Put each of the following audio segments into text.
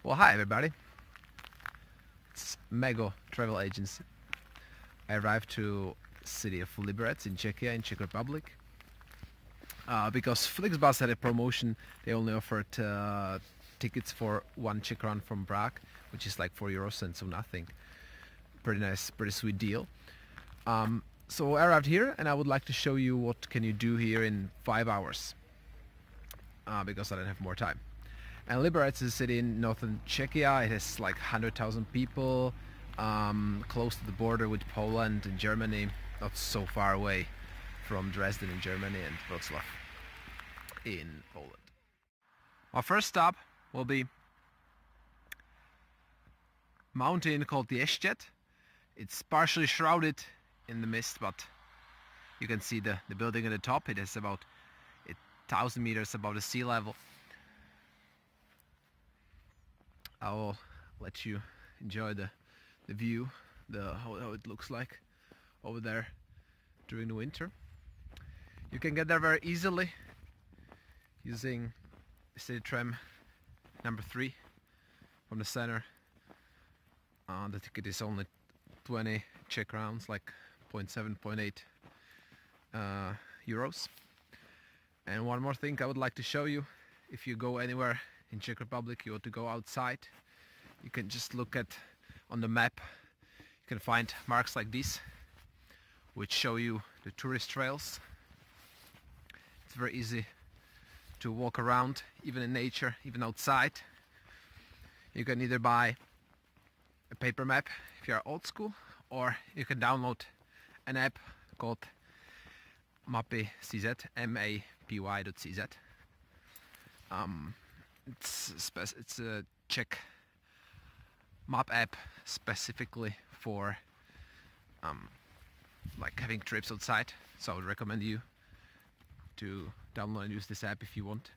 Well, hi everybody. It's Mego Travel Agency. I arrived to city of Liberec in Czechia, in Czech Republic. Because Flixbus had a promotion, they only offered tickets for 1 Czech crown from Prague, which is like €4, so nothing. Pretty nice, pretty sweet deal. So I arrived here and I would like to show you what can you do here in 5 hours. Because I don't have more time. And Liberec is a city in northern Czechia. It has like 100,000 people, close to the border with Poland and Germany, not so far away from Dresden in Germany and Wrocław in Poland. Our first stop will be mountain called the Ještěd. It's partially shrouded in the mist, but you can see the building at the top. It is about 1,000 meters above the sea level. I will let you enjoy the view, how it looks like over there during the winter. You can get there very easily using the city tram number 3 from the center. The ticket is only 20 Czech crowns, like 0.7, 0.8 euros. And one more thing I would like to show you: if you go anywhere in Czech Republic, you want to go outside, you can just look at on the map. You can find marks like these which show you the tourist trails. It's very easy to walk around, even in nature, even outside. You can either buy a paper map if you are old school, or you can download an app called Mapy.cz, mapy.cz. It's a Czech map app specifically for like having trips outside, so I would recommend you to download and use this app if you want,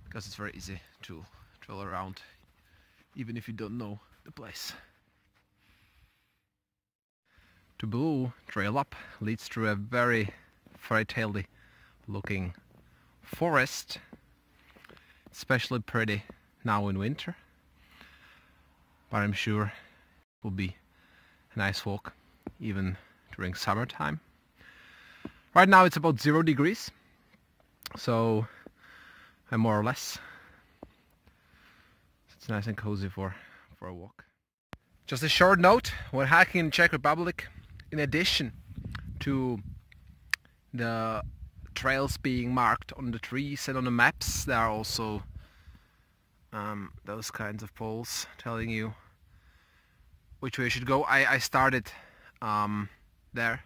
because it's very easy to travel around even if you don't know the place. The blue trail up leads through a very fairy-tale looking forest. Especially pretty now in winter, but I'm sure it will be a nice walk even during summertime. Right now it's about 0 degrees, so I'm more or less. It's nice and cozy for a walk. Just a short note: when hiking in Czech Republic, in addition to the trails being marked on the trees and on the maps, there are also those kinds of poles telling you which way you should go. I started there,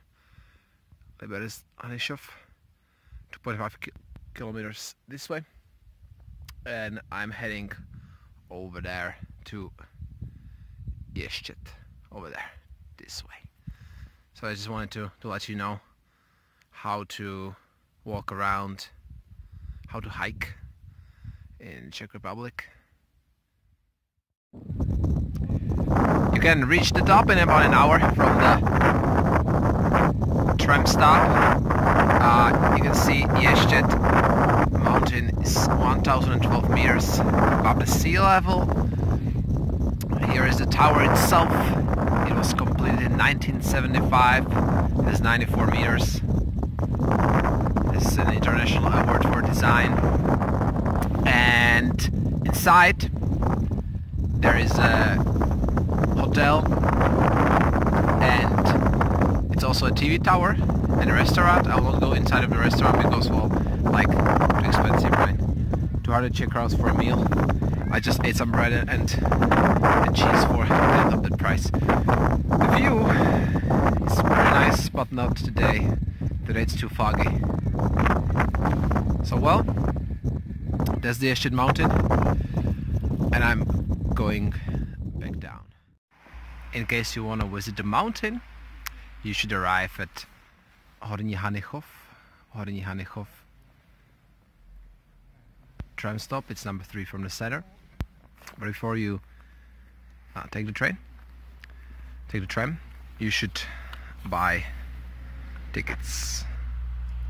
Liberec 2.5 kilometers this way, and I'm heading over there to Ještěd, over there, this way. So I just wanted to let you know how to walk around, how to hike in Czech Republic. You can reach the top in about an hour from the tram stop. You can see Ještěd. The mountain is 1,012 meters above the sea level. Here is the tower itself. It was completed in 1975. It is 94 meters. This is an international award for design. And inside there is a hotel, and it's also a TV tower and a restaurant. I won't go inside of the restaurant because, well, like, too expensive, right? 200 Czech crowns for a meal. I just ate some bread and cheese for the price. The view is very nice, but not today. Today it's too foggy. So, well, there's the Ještěd mountain, and I'm going back down. In case you want to visit the mountain, you should arrive at Horní Hanichov tram stop. It's number 3 from the center. But before you take the tram, you should buy tickets.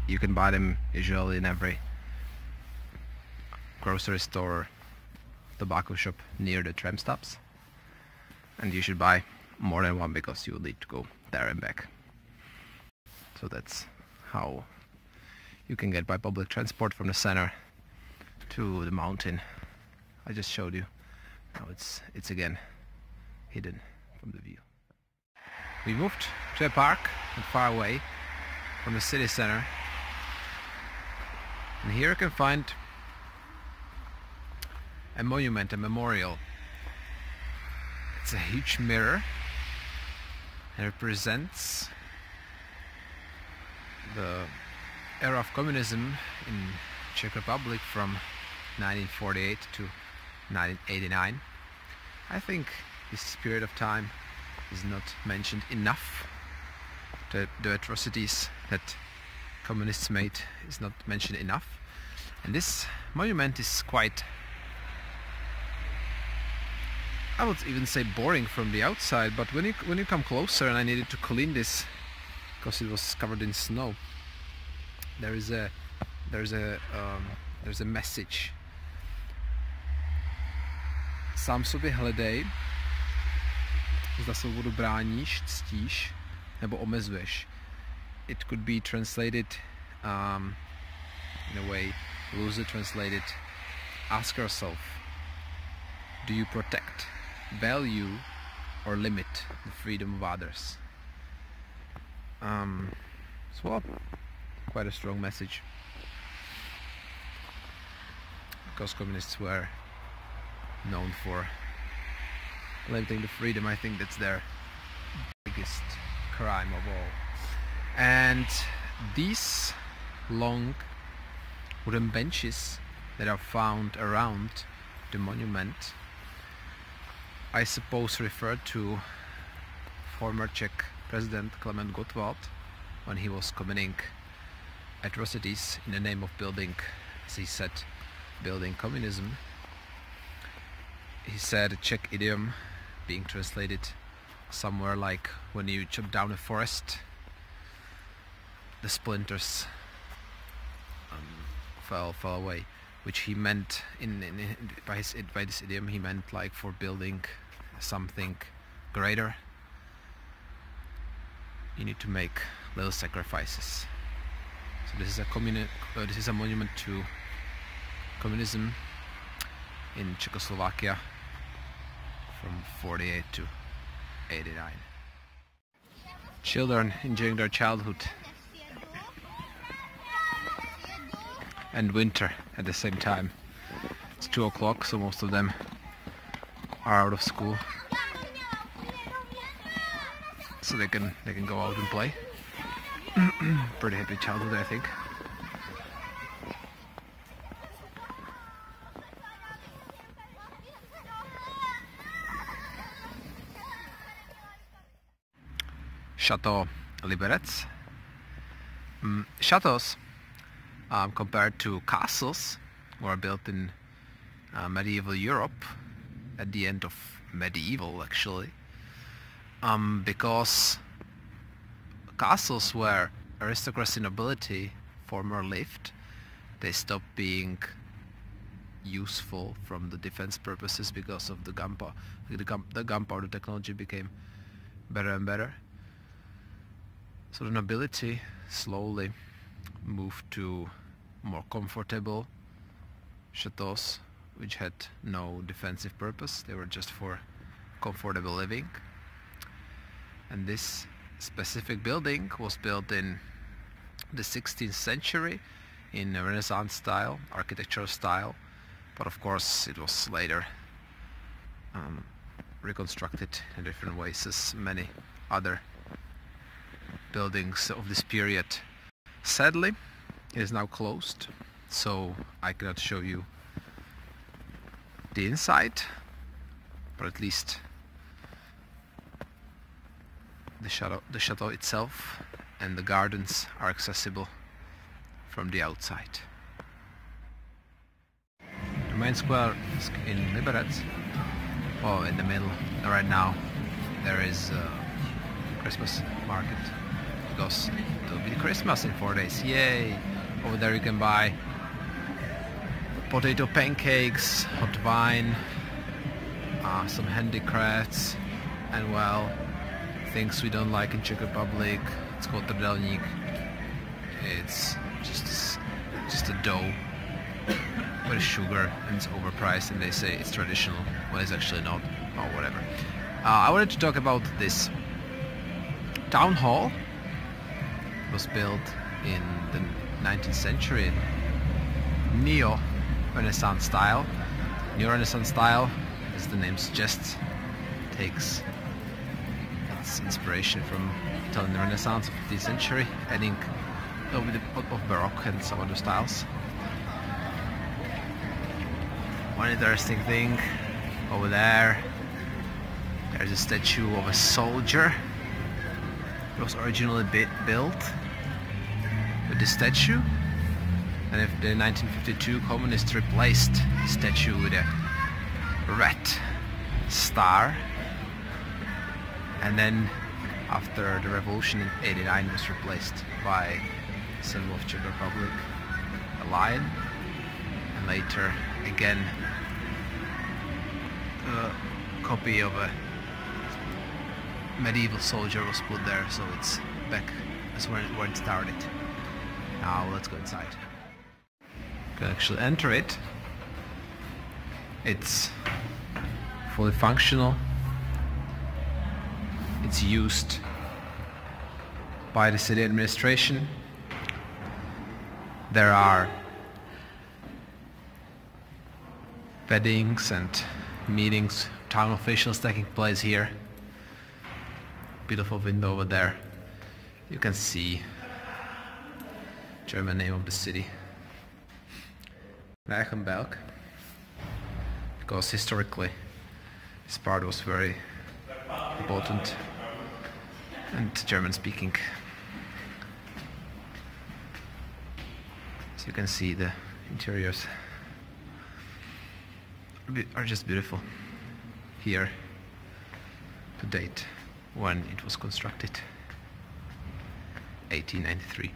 You can buy them usually in every grocery store tobacco shop near the tram stops, and you should buy more than one because you will need to go there and back. So that's how you can get by public transport from the center to the mountain I just showed you. Now it's again hidden from the view. We moved to a park not far away from the city center, and here you can find a monument, a memorial. It's a huge mirror and represents the era of communism in Czech Republic from 1948 to 1989. I think this period of time is not mentioned enough. The atrocities that communists made is not mentioned enough. And this monument is quite, I would even say, boring from the outside, but when you come closer, and I needed to clean this because it was covered in snow, there's a message. Sám sobě hledej, zda svobodu bráníš, ctíš nebo omezuješ. It could be translated in a way, loosely translated, ask yourself, do you protect, value or limit the freedom of others? So quite a strong message, because communists were known for limiting the freedom. I think that's their biggest crime of all. And these long wooden benches that are found around the monument, I suppose refer to former Czech President Klement Gottwald when he was committing atrocities in the name of building, as he said, building communism. He said a Czech idiom being translated somewhere like, when you chop down a forest, the splinters fell away, which he meant by this idiom he meant like for building something greater you need to make little sacrifices. So this is a monument to communism in Czechoslovakia from 48 to 89. Children enjoying their childhood and winter at the same time. It's 2 o'clock, so most of them are out of school, so they can go out and play. Pretty happy childhood, I think. Chateau Liberec. Chateaus, compared to castles, were built in medieval Europe at the end of medieval, actually, because castles where aristocracy, nobility former lived, they stopped being useful from the defense purposes because of the gunpowder technology became better and better. So the nobility slowly moved to more comfortable chateaus, which had no defensive purpose. They were just for comfortable living. And this specific building was built in the 16th century in a Renaissance style, architectural style, but of course it was later reconstructed in different ways as many other buildings of this period. Sadly, it is now closed, so I cannot show you the inside, but at least the chateau itself and the gardens are accessible from the outside. The main square in Liberec, oh, in the middle right now, there is a Christmas market, because it will be Christmas in 4 days. Yay! Over there you can buy potato pancakes, hot wine, some handicrafts, and well, things we don't like in Czech Republic. It's called trdelník. It's just a dough with sugar, and it's overpriced, and they say it's traditional when it's actually not, or whatever. I wanted to talk about this town hall. It was built in the 19th century in Neo-Renaissance style. Neo-Renaissance style, as the name suggests, takes its inspiration from Italian Renaissance of the 15th century, adding a little bit of Baroque and some other styles. One interesting thing over there, there's a statue of a soldier. It was originally built with the statue, and in 1952 communists replaced the statue with a red star, and then after the revolution in '89 it was replaced by the symbol of Czech Republic, a lion, and later again a copy of a medieval soldier was put there, so it's back as where it started. Now let's go inside. You can actually enter it. It's fully functional. It's used by the city administration. There are weddings and meetings, town officials taking place here. Beautiful window over there. You can see German name of the city, Reichenberg, because historically this part was very important and German speaking. So you can see the interiors are just beautiful here to date when it was constructed, 1893.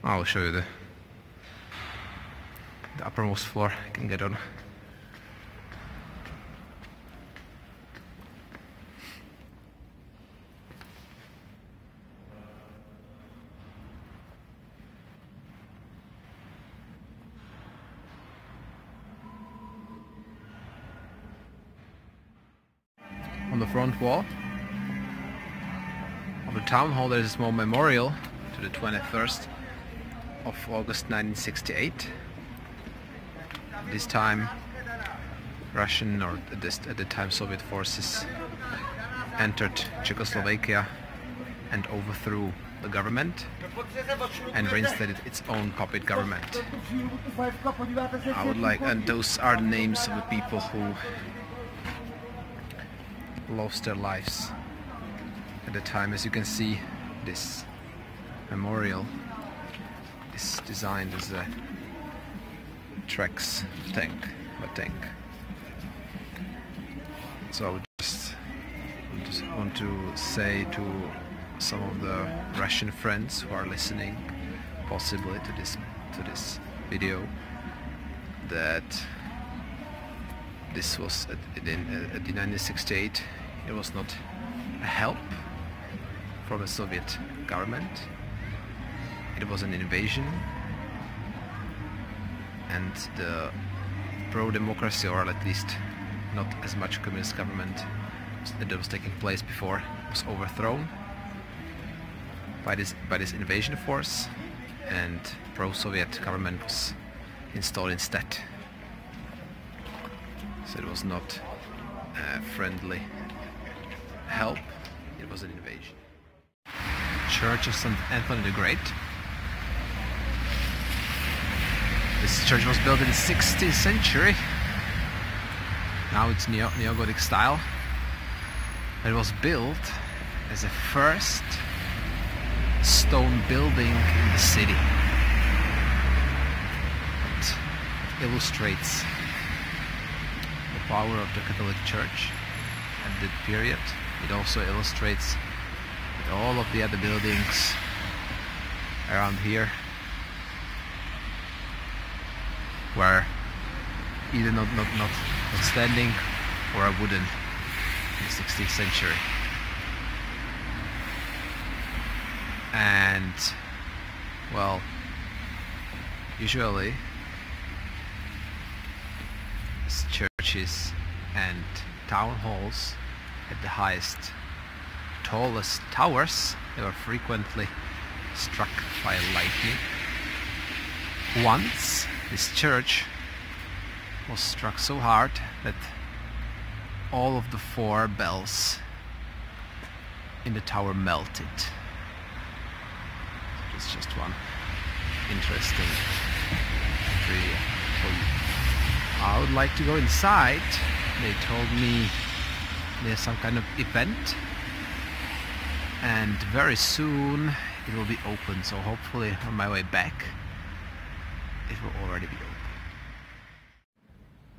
I'll show you the uppermost floor I can get on. On the front wall of the town hall there is a small memorial to the 21st of August 1968. This time Russian, or at the time Soviet forces entered Czechoslovakia and overthrew the government and reinstated its own puppet government. And those are the names of the people who lost their lives at the time. As you can see, this memorial is designed as a Trex tank. So I would just want to say to some of the Russian friends who are listening possibly to this video that this was at the 1968, it was not a help from the Soviet government. It was an invasion, and the pro-democracy, or at least not as much communist government that was taking place before, was overthrown by this invasion force, and pro-Soviet government was installed instead. So it was not a friendly help, it was an invasion. Church of St. Anthony the Great. This church was built in the 16th century. Now it's neo-Gothic style. It was built as a first stone building in the city. It illustrates the power of the Catholic Church at that period. It also illustrates all of the other buildings around here were either not standing or are wooden in the 16th century. And well, usually churches and town halls at the highest, tallest towers, they were frequently struck by lightning. Once this church was struck so hard that all of the 4 bells in the tower melted. It's just one interesting trivia for you. I would like to go inside. They told me there's some kind of event and very soon it will be open, so hopefully on my way back it will already be open.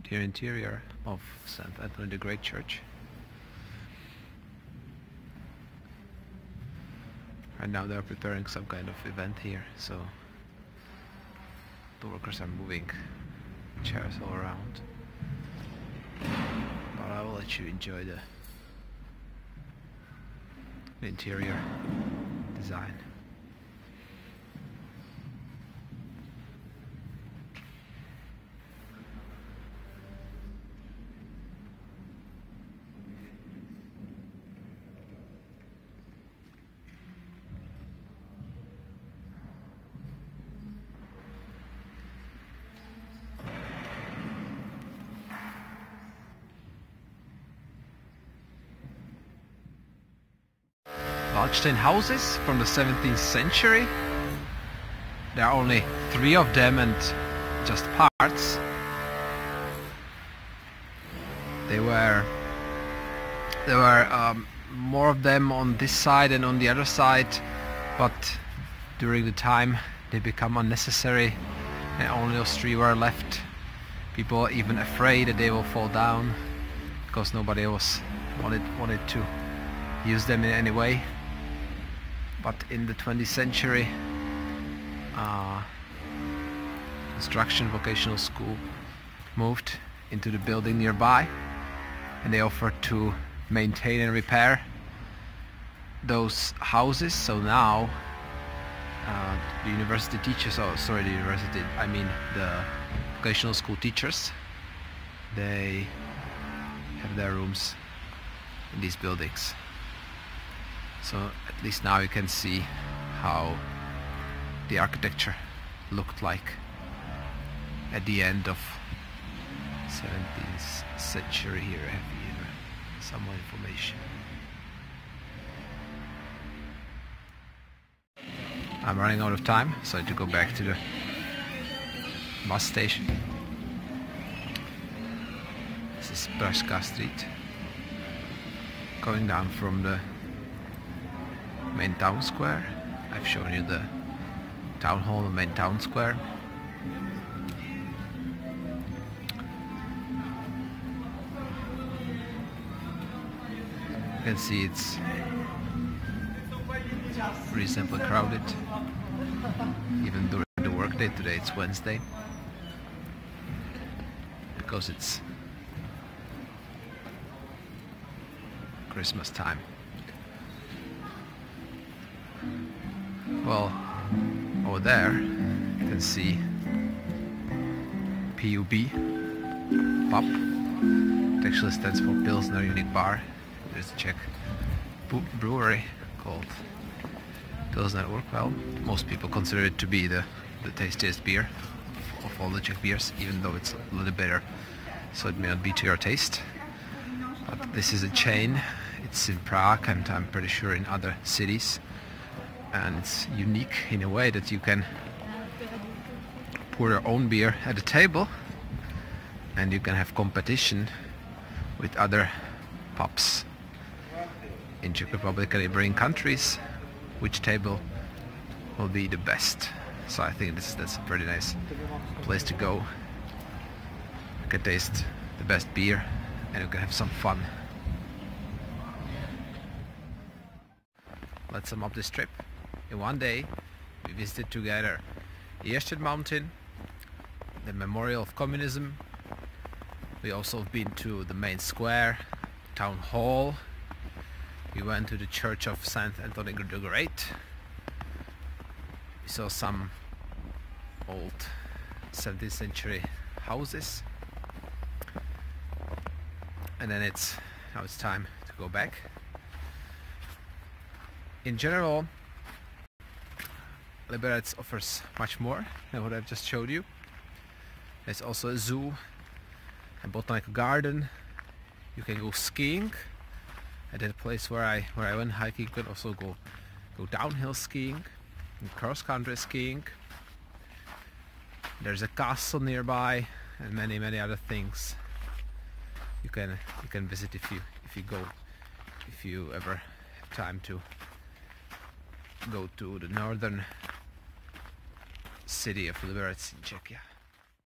The interior of St. Anthony the Great Church. Right now they're preparing some kind of event here, so the workers are moving chairs all around. But I will let you enjoy the interior design. Waldstein houses from the 17th century. There are only 3 of them and just parts. There were more of them on this side and on the other side, but during the time they become unnecessary and only those 3 were left. People are even afraid that they will fall down because nobody else wanted to use them in any way. But in the 20th century, construction vocational school moved into the building nearby, and they offered to maintain and repair those houses. So now the university teachers, the vocational school teachers, they have their rooms in these buildings. So at least now you can see how the architecture looked like at the end of 17th century. Here I have here some more information. I'm running out of time, so I have to go back to the bus station. This is Pražská Street, going down from the main town square. I've shown you the town hall, the main town square. You can see it's reasonably crowded, even during the workday. Today it's Wednesday, because it's Christmas time. Well, over there you can see PUB, pub. It actually stands for Pilsner Unique Bar. There's a Czech brewery called Pilsner Urquell. Most people consider it to be the tastiest beer of all the Czech beers, even though it's a little bitter, so it may not be to your taste. But this is a chain. It's in Prague and I'm pretty sure in other cities. And it's unique in a way that you can pour your own beer at a table and you can have competition with other pubs in Czech Republic and neighboring countries, which table will be the best. So I think that's a pretty nice place to go. You can taste the best beer and you can have some fun. let's sum up this trip. In one day we visited together Yeshet Mountain, the Memorial of Communism. We also been to the main square, town hall. We went to the church of Saint Anthony the Great. We saw some old 17th century houses. And then now it's time to go back. In general, Liberec offers much more than what I've just showed you. There's also a zoo, a botanical garden. You can go skiing at that place where I went hiking. You can also go downhill skiing and cross-country skiing. There's a castle nearby and many other things you can visit if you ever have time to go to the northern city of Liberec in Czechia.